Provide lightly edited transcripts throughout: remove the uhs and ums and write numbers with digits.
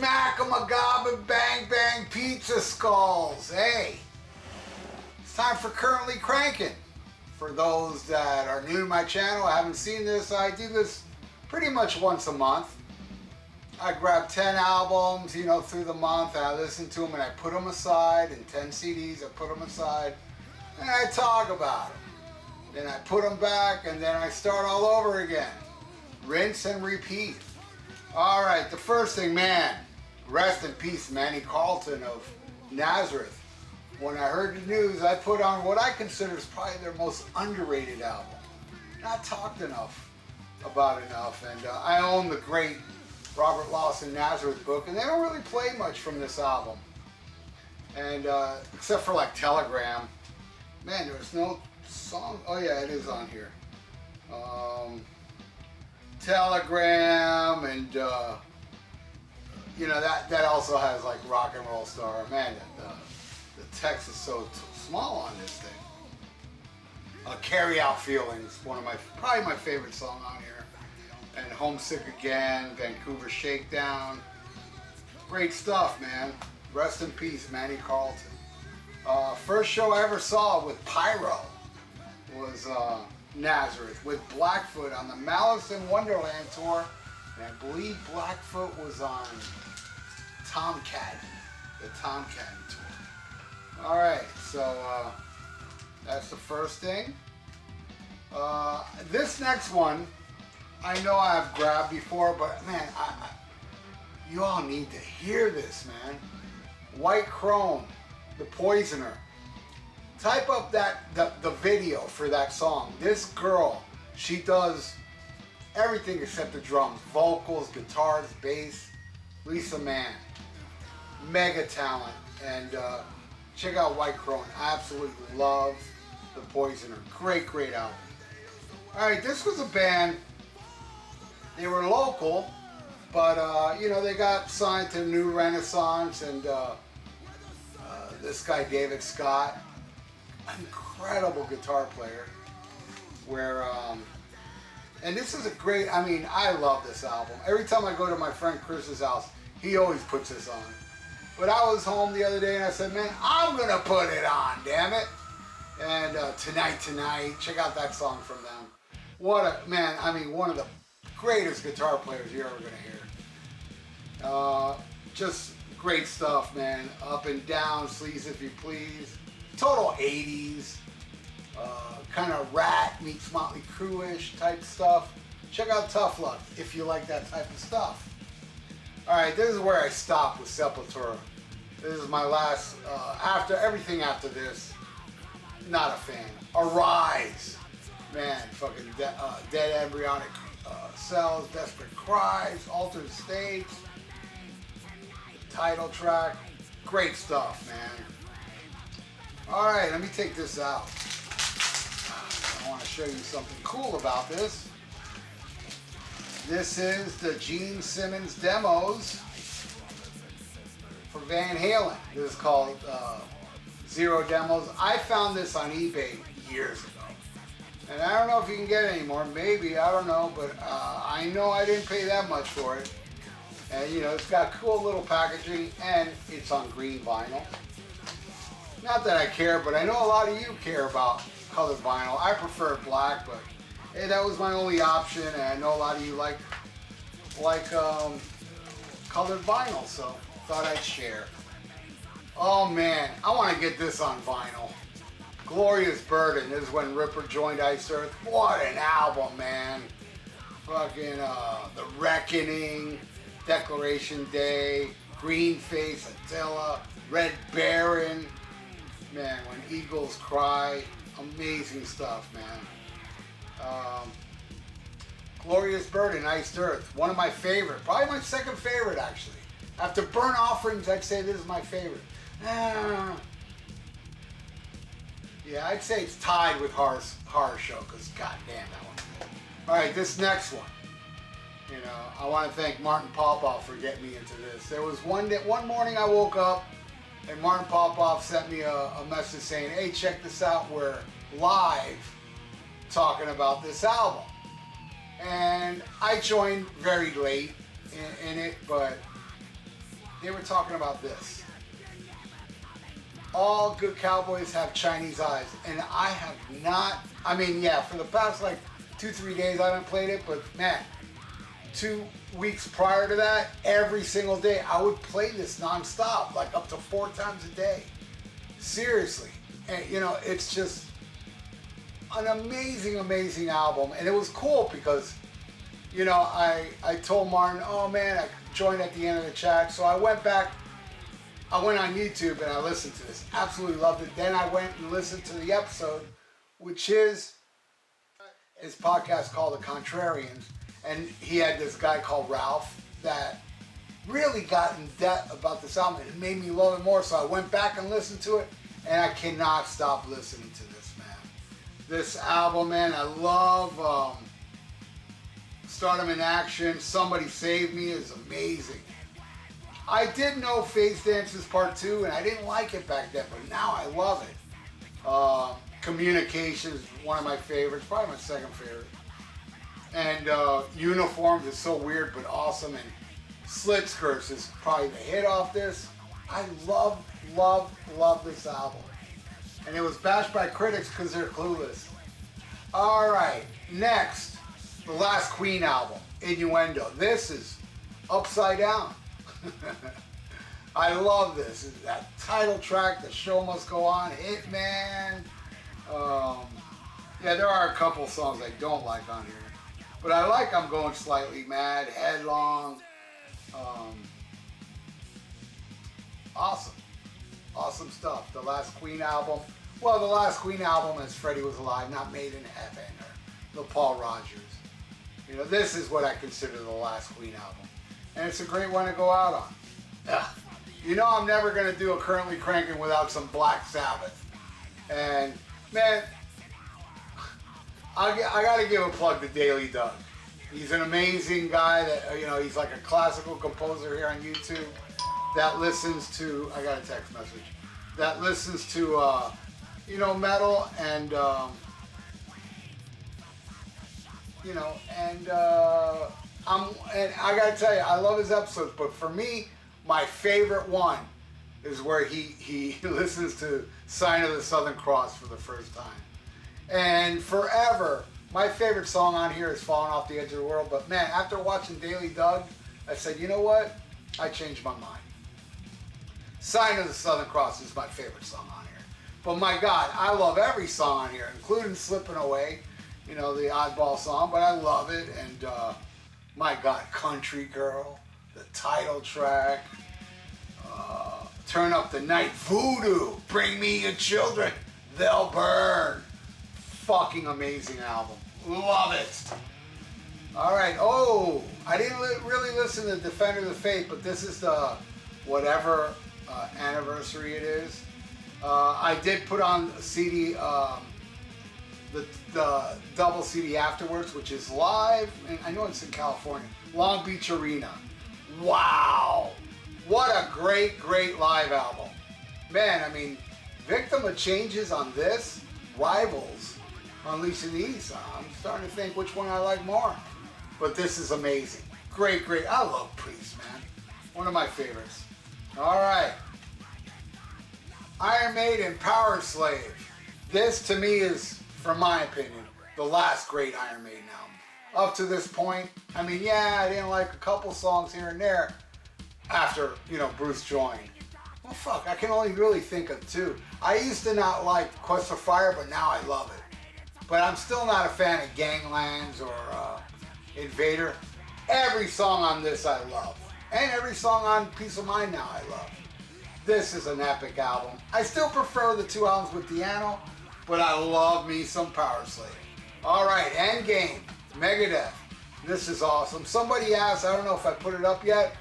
SHMACKEMAGOB and Bang Bang Pizza Skulls. Hey, it's time for Currently Cranking. For those that are new to my channel, haven't seen this, I do this pretty much once a month. I grab 10 albums, through the month, and I listen to them and I put them aside, and 10 CDs, I put them aside, and I talk about them. Then I put them back, and then I start all over again. Rinse and repeat. All right, the first thing, man, rest in peace, Manny Carlton of Nazareth. When I heard the news, I put on what I consider is probably their most underrated album. Not talked about enough, and I own the great Robert Lawson Nazareth book, and they don't really play much from this album. And except for like Telegram, man, there's no song. Oh yeah, it is on here. Telegram, and that also has like Rock and Roll Star. Man, the text is so small on this thing. Carry Out Feelings, probably my favorite song on here. And Homesick Again, Vancouver Shakedown. Great stuff, man. Rest in peace, Manny Carlton. First show I ever saw with Pyro was Nazareth with Blackfoot on the Malice in Wonderland tour, and I believe Blackfoot was on the Tomcat tour. All right, so that's the first thing. This next one, I know I've grabbed before, but man, you all need to hear this, man. White Chrome, The Poisoner. Type up the video for that song. This girl, she does everything except the drums. Vocals, guitars, bass. Lisa Mann. Mega talent. And check out White Chrome. I absolutely love The Poisoner. Great album. Alright, this was a band. They were local, but they got signed to New Renaissance, and this guy David Scott, incredible guitar player. And this is I love this album. Every time I go to my friend Chris's house, he always puts this on. But I was home the other day and I said, man, I'm gonna put it on, damn it. And Tonight, check out that song from them. One of the greatest guitar players you're ever gonna hear. Just great stuff, man. Up and Down, Sleaze If You Please. Total 80s. Kind of Rat meets Motley Crue-ish type stuff. Check out Tough Luck if you like that type of stuff. Alright, this is where I stopped with Sepultura. This is my last, after everything after this, not a fan. Arise. Man, fucking Dead Embryonic Cells, Desperate Cries, Altered States, title track. Great stuff, man. Alright, let me take this out. I want to show you something cool about this. This is the Gene Simmons demos for Van Halen. This is called Zero Demos. I found this on eBay years ago. And I don't know if you can get it anymore. Maybe, I don't know. But I know I didn't pay that much for it. And it's got cool little packaging, and it's on green vinyl. Not that I care, but I know a lot of you care about colored vinyl. I prefer black, but hey, that was my only option, and I know a lot of you like colored vinyl, so thought I'd share. Oh man, I want to get this on vinyl. Glorious Burden. This is when Ripper joined Iced Earth. What an album, man. Fucking The Reckoning, Declaration Day, Green Face, Attila, Red Baron. Man, When Eagles Cry. Amazing stuff, man. Glorious Burden, Iced Earth. One of my favorite. Probably my second favorite, actually. After Burnt Offerings, I'd say this is my favorite. Yeah, I'd say it's tied with Horror Show, because goddamn, that one's good. Alright, this next one. I want to thank Martin Popoff for getting me into this. There was one morning I woke up, and Martin Popoff sent me a message saying, hey, check this out, we're live talking about this album. And I joined very late in it, but they were talking about this. All good cowboys have Chinese eyes, and I have not. I mean, yeah, for the past like 2-3 days I haven't played it, but man, 2 weeks prior to that, every single day I would play this non-stop, like up to 4 times a day. Seriously. And you know, it's just an amazing, amazing album. And it was cool because, you know, I told Martin, oh man, I joined at the end of the chat. So I went back, I went on YouTube and I listened to this. Absolutely loved it. Then I went and listened to the episode, which is his podcast called The Contrarians. And he had this guy called Ralph that really got in depth about this album. It made me love it more. So I went back and listened to it. And I cannot stop listening to this, man. This album, man, I love Stardom in Action. Somebody Save Me is amazing. I did know Phase Dances Part 2, and I didn't like it back then, but now I love it. Communications, one of my favorites, probably my second favorite. And Uniforms is so weird but awesome, and Slit Skirts is probably the hit off this. I love this album. And it was bashed by critics because they're clueless. Alright, next, the Last Queen album, Innuendo. This is upside down. I love this. That title track, The Show Must Go On, Hitman. Yeah, there are a couple songs I don't like on here. But I like I'm Going Slightly Mad, Headlong. Awesome. Awesome stuff. The Last Queen album. Well, the Last Queen album is Freddie Was Alive, Not Made in Heaven, or the Paul Rogers. You know, this is what I consider the Last Queen album. And it's a great one to go out on. Ugh. You know I'm never going to do a Currently Cranking without some Black Sabbath. And, man, I got to give a plug to Daily Doug. He's an amazing guy that, you know, he's like a classical composer here on YouTube that listens to, I got a text message, that listens to, you know, metal and, you know, and I got to tell you, I love his episodes, but for me, my favorite one is where he listens to Sign of the Southern Cross for the first time. And forever, my favorite song on here is Falling Off the Edge of the World. But man, after watching Daily Doug, I said, you know what? I changed my mind. Sign of the Southern Cross is my favorite song on here. But my God, I love every song on here, including Slipping Away, you know, the oddball song, but I love it. And my God, Country Girl, the title track, Turn Up the Night, Voodoo, Bring Me Your Children, They'll Burn. Fucking amazing album. Love it. All right. Oh, I didn't really listen to Defender of the Faith, but this is the whatever anniversary it is. I did put on a CD, the double CD afterwards, which is live, and I know it's in California, Long Beach Arena. Wow. What a great, great live album. Man, I mean, Victim of Changes on this, Rivals, Unleashing the East. I'm starting to think which one I like more. But this is amazing. Great, great. I love Priest, man. One of my favorites. All right. Iron Maiden, Power Slave. This, to me, is, from my opinion, the last great Iron Maiden album. Up to this point, I mean, yeah, I didn't like a couple songs here and there after, you know, Bruce joined. Well, fuck, I can only really think of two. I used to not like Quest for Fire, but now I love it. But I'm still not a fan of Ganglands or Invader. Every song on this I love. And every song on Peace of Mind now I love. This is an epic album. I still prefer the two albums with Deano, but I love me some Power Slave. All right, Endgame, Megadeth. This is awesome. Somebody asked, I don't know if I put it up yet,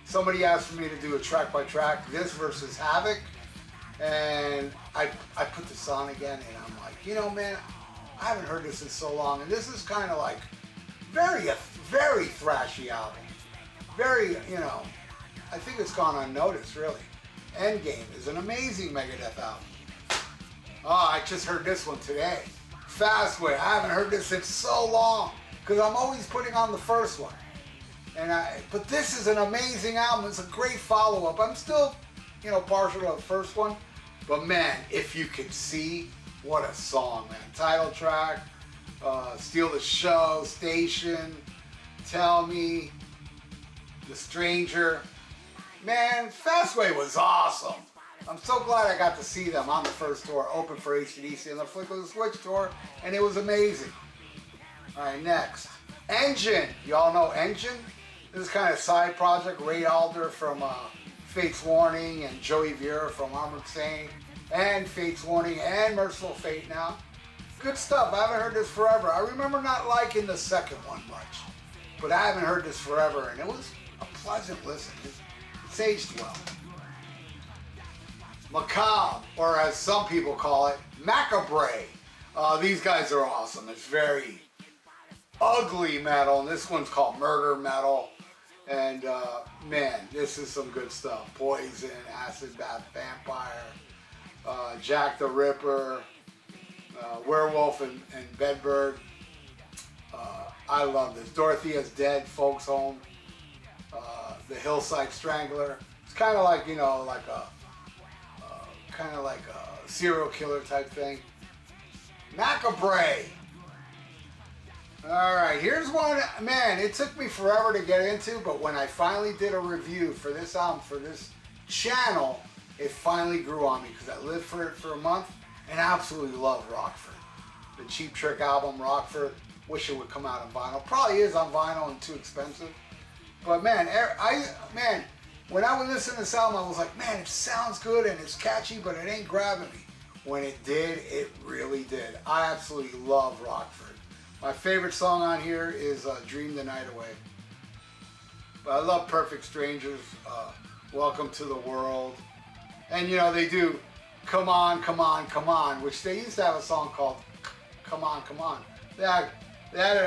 somebody asked for me to do a track by track, this versus Havoc. And I put this on again and I'm like, you know, man, I haven't heard this in so long. And this is kind of like very thrashy album. Very, you know, I think it's gone unnoticed, really. Endgame is an amazing Megadeth album. Oh, I just heard this one today. Fastway. I haven't heard this in so long because I'm always putting on the first one. But this is an amazing album. It's a great follow-up. I'm still, you know, partial to the first one. But man, if you could see, what a song, man. Title track, Steal the Show, Station, Tell Me, The Stranger. Man, Fastway was awesome. I'm so glad I got to see them on the first tour, open for AC/DC, and the Flick of the Switch tour, and it was amazing. All right, next. Engine. You all know Engine? This is kind of a side project. Ray Alder from Fate's Warning and Joey VIERA from Armored Saint and Fate's Warning and Merciful Fate now. Good stuff. I haven't heard this forever. I remember not liking the second one much, but I haven't heard this forever, and it was a pleasant listen. It's aged well. Macabre, or as some people call it, Macabre. These guys are awesome. It's very ugly metal, and this one's called Murder Metal. And man, this is some good stuff. Poison, Acid Bath Vampire, Jack the Ripper, Werewolf and Bedburg. I love this. Dorothea's Dead, Folks Home, The Hillside Strangler. It's kind of like, you know, like a serial killer type thing. Macabre. All right, here's one. Man, it took me forever to get into, but when I finally did a review for this album, for this channel, it finally grew on me because I lived for it for a month and I absolutely love Rockford. The Cheap Trick album, Rockford. Wish it would come out on vinyl. Probably is on vinyl and too expensive. But man, when I would listen to this album, I was like, man, it sounds good and it's catchy, but it ain't grabbing me. When it did, it really did. I absolutely love Rockford. My favorite song on here is Dream the Night Away. But I love Perfect Strangers, Welcome to the World. And you know, they do Come On, Come On, Come On, which they used to have a song called Come On, Come On. They added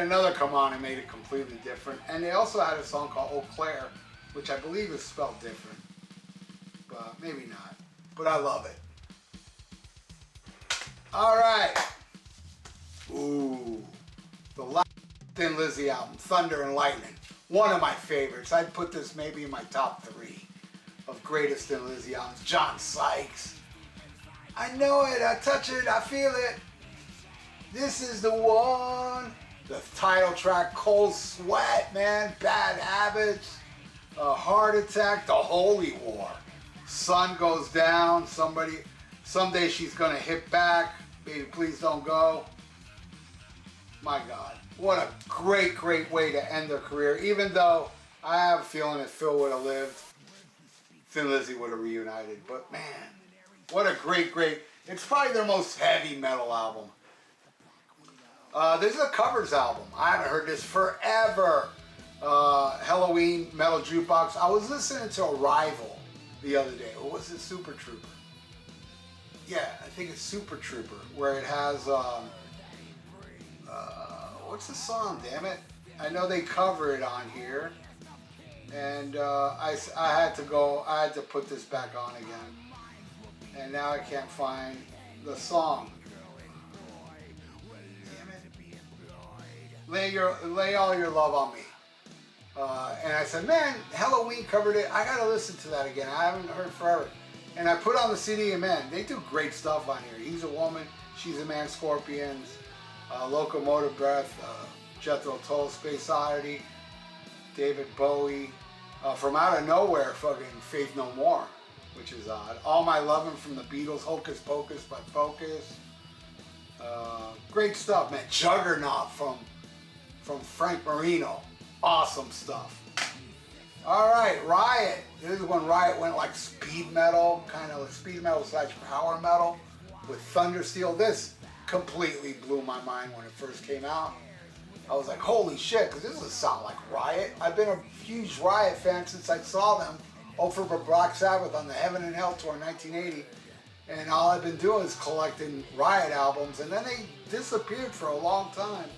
another Come On and made it completely different. And they also had a song called Eau Claire, which I believe is spelled different. But maybe not. But I love it. All right. Ooh. The last Thin Lizzy album, Thunder and Lightning. One of my favorites. I'd put this maybe in my top 3 of greatest Thin Lizzy albums. John Sykes. I know it, I touch it, I feel it. This is the one. The title track, Cold Sweat, man. Bad Habits. Heart Attack, The Holy War. Sun Goes Down. Someday she's gonna hit back. Baby, please don't go. My God, what a great, great way to end their career. Even though I have a feeling if Phil would have lived, Thin Lizzy would have reunited. But man, what a great, great, it's probably their most heavy metal album. This is a covers album. I haven't heard this forever. Halloween Metal Jukebox. I was listening to Arrival the other day. Or was it Super Trooper? Yeah, I think it's Super Trooper, where it has, what's the song, damn it? I know they cover it on here. And I had to put this back on again. And now I can't find the song. Lay All Your Love on Me. And I said, man, Halloween covered it. I gotta listen to that again. I haven't heard forever. And I put on the CD and man, they do great stuff on here. He's a Woman, She's a Man, Scorpions, Locomotive Breath, Jethro Tull, Space Oddity, David Bowie, from out of nowhere, fucking Faith No More, which is odd. All My Lovin' from the Beatles, Hocus Pocus by Focus. Great stuff, man. Juggernaut from Frank Marino. Awesome stuff. All right, Riot. This is when Riot went like speed metal, kind of like speed metal / power metal with Thundersteel. This completely blew my mind when it first came out. I was like, holy shit, because this doesn't sound like Riot. I've been a huge Riot fan since I saw them open for Black Sabbath on the Heaven and Hell tour in 1980. And all I've been doing is collecting Riot albums. And then they disappeared for a long time.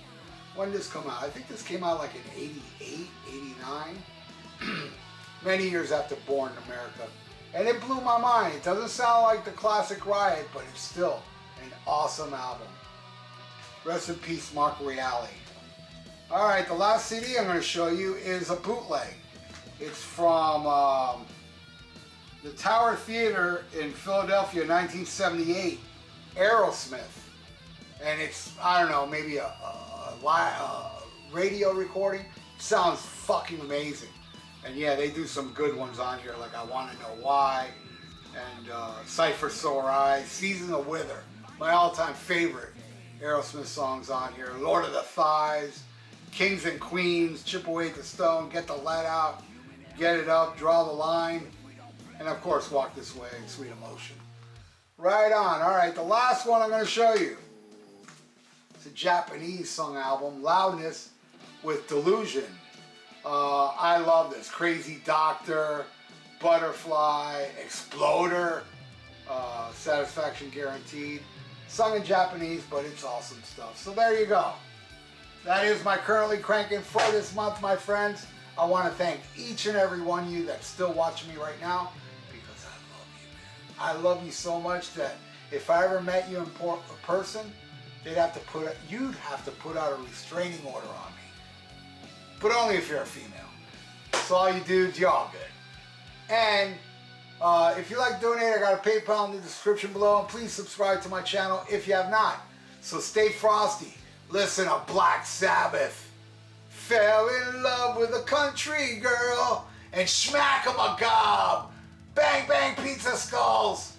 When did this come out? I think this came out like in 88, 89. Many years after Born in America. And it blew my mind. It doesn't sound like the classic Riot, but it's still an awesome album. Rest in peace, Mark Reale. Alright, the last CD I'm going to show you is a bootleg. It's from the Tower Theater in Philadelphia, 1978, Aerosmith. And it's, I don't know, maybe a radio recording. Sounds fucking amazing. And yeah, they do some good ones on here, like I Want to Know Why, and Cypher Sore Eyes, Season of Wither, my all-time favorite Aerosmith songs on here, Lord of the Thighs, Kings and Queens, Chip Away at the Stone, Get the Lead Out, Get It Up, Draw the Line, and of course Walk This Way, Sweet Emotion. Right on. Alright, the last one I'm going to show you. It's a Japanese song album, Loudness with Delusion. I love this. Crazy Doctor, Butterfly, Exploder, Satisfaction Guaranteed. Sung in Japanese, but it's awesome stuff. So there you go. That is my currently cranking for this month, my friends. I want to thank each and every one of you that's still watching me right now, because I love you, man. I love you so much that if I ever met you in person, you'd have to put out a restraining order on me. But only if you're a female. So all you dudes, you're all good. And if you like to donate, I got a PayPal in the description below. And please subscribe to my channel if you have not. So stay frosty. Listen to Black Sabbath. Fell in love with a country girl. And SHMACKEMAGOB. Bang, bang, pizza skulls.